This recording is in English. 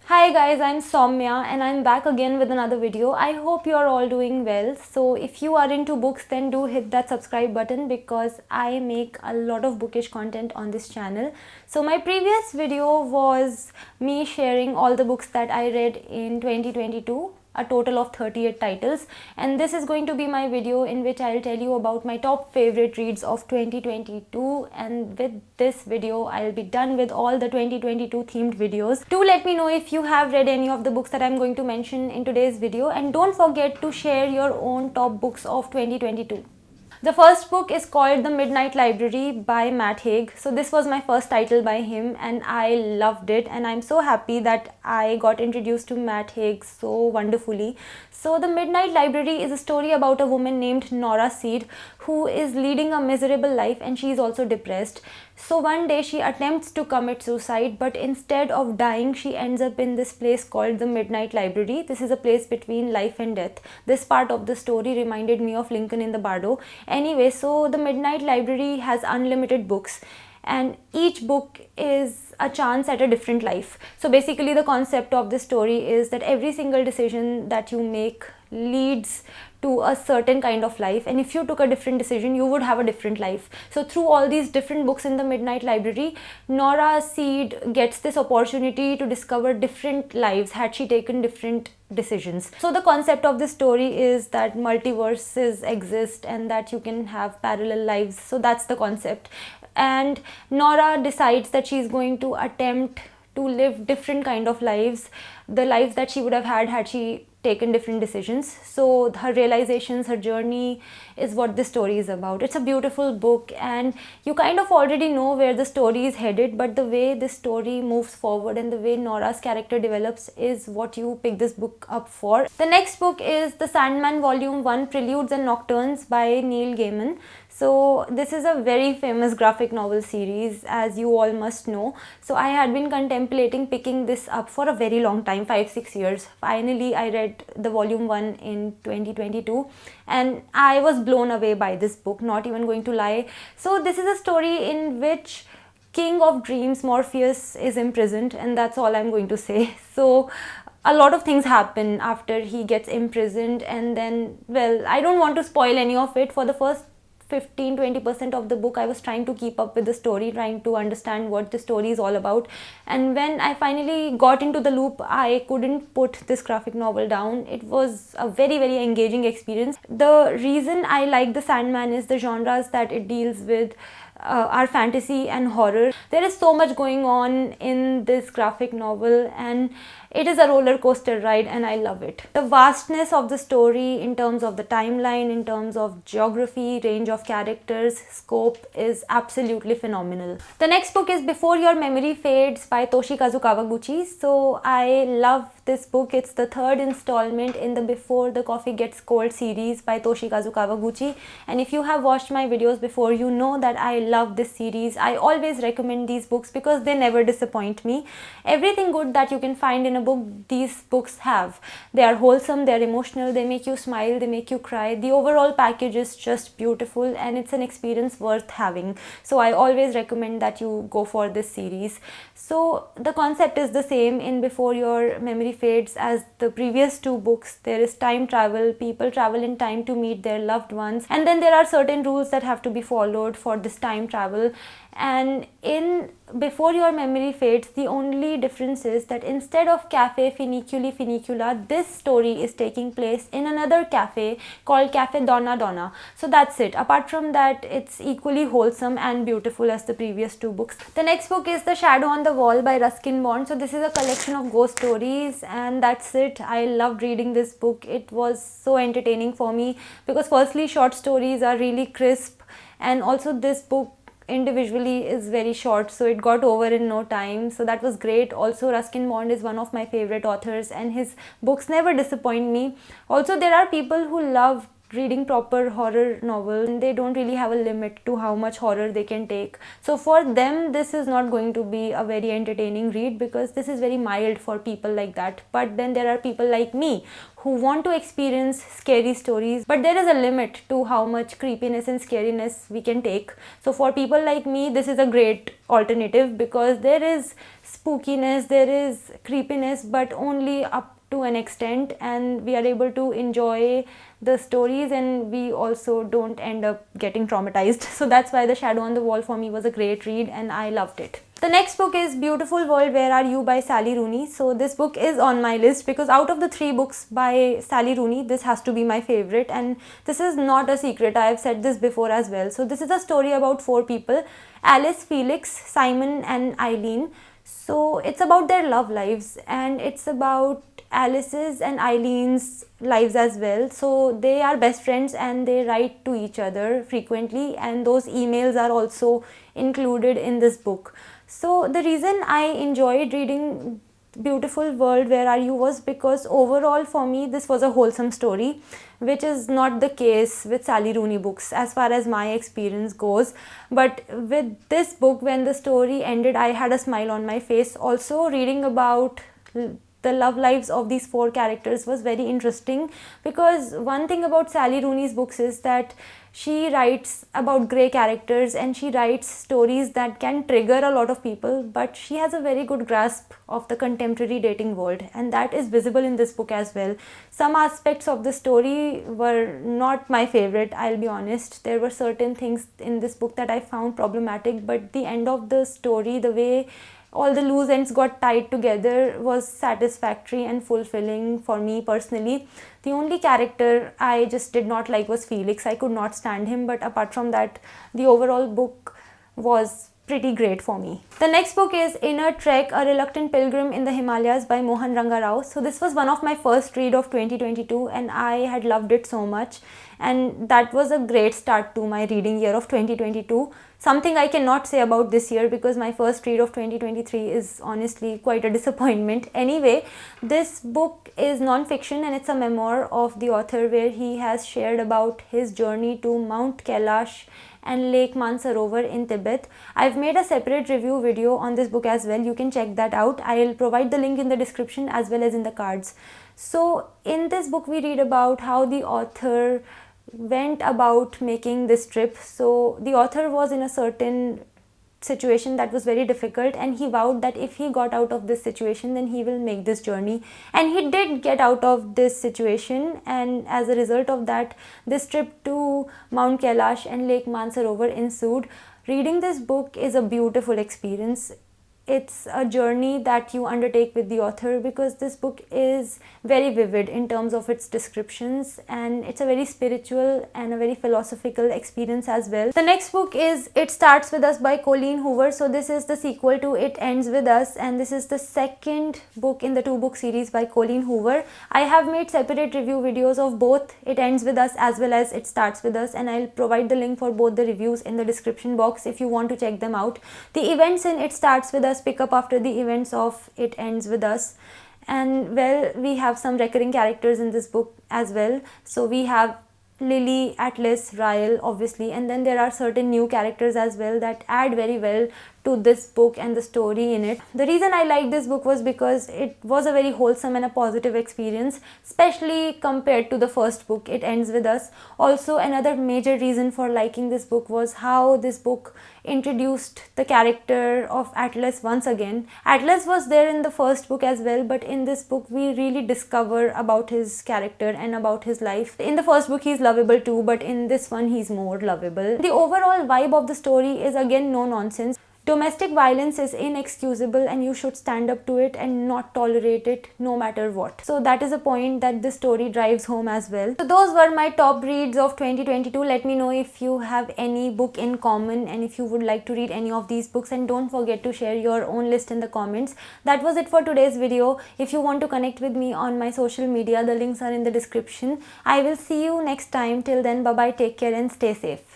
Hi guys, I'm Saumya and I'm back again with another video. I hope you are all doing well. So if you are into books, then do hit that subscribe button because I make a lot of bookish content on this channel. So my previous video was me sharing all the books that I read in 2022. A total of 38 titles, and this is going to be my video in which I'll tell you about my top favorite reads of 2022. And with this video I'll be done with all the 2022 themed videos. Do let me know if you have read any of the books that I'm going to mention in today's video, and don't forget to share your own top books of 2022. The first book is called The Midnight Library by Matt Haig. So this was my first title by him and I loved it, and I'm so happy that I got introduced to Matt Haig so wonderfully. So The Midnight Library is a story about a woman named Nora Seed who is leading a miserable life, and she is also depressed. So one day she attempts to commit suicide, but instead of dying she ends up in this place called the Midnight Library. This is a place between life and death. This part of the story reminded me of Lincoln in the Bardo. Anyway, so the Midnight Library has unlimited books, and each book is a chance at a different life. So basically the concept of this story is that every single decision that you make leads to a certain kind of life, and if you took a different decision you would have a different life. So through all these different books in the Midnight Library, Nora Seed gets this opportunity to discover different lives had she taken different decisions. So the concept of this story is that multiverses exist and that you can have parallel lives. So that's the concept, and Nora decides that she's going to attempt to live different kind of lives, the lives that she would have had she taken different decisions. So her realizations, her journey is what this story is about. It's a beautiful book and you kind of already know where the story is headed, but the way this story moves forward and the way Nora's character develops is what you pick this book up for. The next book is The Sandman Volume 1 Preludes and Nocturnes by Neil Gaiman. So this is a very famous graphic novel series, as you all must know. So I had been contemplating picking this up for a very long time, 5-6 years. Finally I read the volume 1 in 2022 and I was blown away by this book, not even going to lie. So this is a story in which King of Dreams Morpheus is imprisoned, and that's all I'm going to say. So a lot of things happen after he gets imprisoned, and then, well, I don't want to spoil any of it. For the first 15-20% of the book I was trying to keep up with the story, trying to understand what the story is all about, and when I finally got into the loop I couldn't put this graphic novel down. It was a very engaging experience. The reason I like The Sandman is the genres that it deals with are fantasy and horror. There is so much going on in this graphic novel and it is a roller coaster ride, and I love it. The vastness of the story in terms of the timeline, in terms of geography, range of characters, scope is absolutely phenomenal. The next book is Before Your Memory Fades by Toshikazu Kawaguchi. So I love this book. It's the third installment in the Before the Coffee Gets Cold series by Toshikazu Kawaguchi, and if you have watched my videos before, you know that I love this series. I always recommend these books because they never disappoint me. Everything good that you can find in a book, these books have. They are wholesome, they are emotional, they make you smile, they make you cry. The overall package is just beautiful and it's an experience worth having. So I always recommend that you go for this series. So the concept is the same in Before Your Memory Fades as the previous two books. There is time travel, people travel in time to meet their loved ones, and then there are certain rules that have to be followed for this time travel. And in Before Your Memory Fades, the only difference is that instead of Cafe Finiculi Finicula, this story is taking place in another cafe called Cafe Donna Donna. So that's it. Apart from that, it's equally wholesome and beautiful as the previous two books. The next book is The Shadow on the Wall by Ruskin Bond. So this is a collection of ghost stories, and that's it. I loved reading this book. It was so entertaining for me because firstly, short stories are really crisp, and also this book individually is very short, so it got over in no time. So that was great. Also, Ruskin Bond is one of my favorite authors and his books never disappoint me. Also, there are people who love reading proper horror novels, and they don't really have a limit to how much horror they can take. So for them, this is not going to be a very entertaining read because this is very mild for people like that. But then there are people like me who want to experience scary stories, but there is a limit to how much creepiness and scariness we can take. So for people like me, this is a great alternative because there is spookiness, there is creepiness, but only up to an extent, and we are able to enjoy the stories, and we also don't end up getting traumatized. So that's why The Shadow on the Wall for me was a great read and I loved it. The next book is Beautiful World, Where Are You by Sally Rooney. So this book is on my list because out of the 3 books by Sally Rooney, this has to be my favorite, and this is not a secret. I have said this before as well. So this is a story about 4 people: Alice, Felix, Simon and Eileen. So it's about their love lives, and it's about Alice's and Eileen's lives as well. So they are best friends and they write to each other frequently, and those emails are also included in this book. So the reason I enjoyed reading Beautiful World, Where Are You was because overall for me this was a wholesome story, which is not the case with Sally Rooney books as far as my experience goes. But with this book, when the story ended, I had a smile on my face. Also, reading about the love lives of these 4 characters was very interesting, because one thing about Sally Rooney's books is that she writes about grey characters and she writes stories that can trigger a lot of people, but she has a very good grasp of the contemporary dating world, and that is visible in this book as well. Some aspects of the story were not my favorite, I'll be honest. There were certain things in this book that I found problematic, but the end of the story, the way all the loose ends got tied together, was satisfactory and fulfilling for me personally. The only character I just did not like was Felix. I could not stand him, but apart from that, the overall book was pretty great for me. The next book is Inner Trek, A Reluctant Pilgrim in the Himalayas by Mohan Ranga Rao. So this was one of my first read of 2022 and I had loved it so much, and that was a great start to my reading year of 2022. Something I cannot say about this year because my first read of 2023 is honestly quite a disappointment. Anyway, this book is non-fiction and it's a memoir of the author where he has shared about his journey to Mount Kailash and Lake Mansarovar in Tibet. I've made a separate review video on this book as well. You can check that out. I'll provide the link in the description as well as in the cards. So in this book we read about how the author went about making this trip. So the author was in a certain situation that was very difficult, and he vowed that if he got out of this situation then he will make this journey, and he did get out of this situation, and as a result of that this trip to Mount Kailash and Lake Mansarovar ensued. Reading this book is a beautiful experience. It's a journey that you undertake with the author because this book is very vivid in terms of its descriptions, and it's a very spiritual and a very philosophical experience as well. The next book is It Starts With Us by Colleen Hoover. So this is the sequel to It Ends With Us, and this is the second book in the 2-book series by Colleen Hoover. I have made separate review videos of both It Ends With Us as well as It Starts With Us, and I'll provide the link for both the reviews in the description box if you want to check them out. The events in It Starts With Us pick up after the events of It Ends With Us, and well, we have some recurring characters in this book as well. So we have Lily, Atlas, Ryle obviously, and then there are certain new characters as well that add very well to this book and the story in it. The reason I liked this book was because it was a very wholesome and a positive experience, especially compared to the first book, It Ends With Us. Also, another major reason for liking this book was how this book introduced the character of Atlas once again. Atlas was there in the first book as well, but in this book we really discover about his character and about his life. In the first book he's lovable too, but in this one he's more lovable. The overall vibe of the story is again no nonsense. Domestic violence is inexcusable and you should stand up to it and not tolerate it no matter what. So that is a point that this story drives home as well. So those were my top reads of 2022. Let me know if you have any book in common and if you would like to read any of these books, and don't forget to share your own list in the comments. That was it for today's video. If you want to connect with me on my social media, the links are in the description. I will see you next time. Till then, bye bye, take care and stay safe.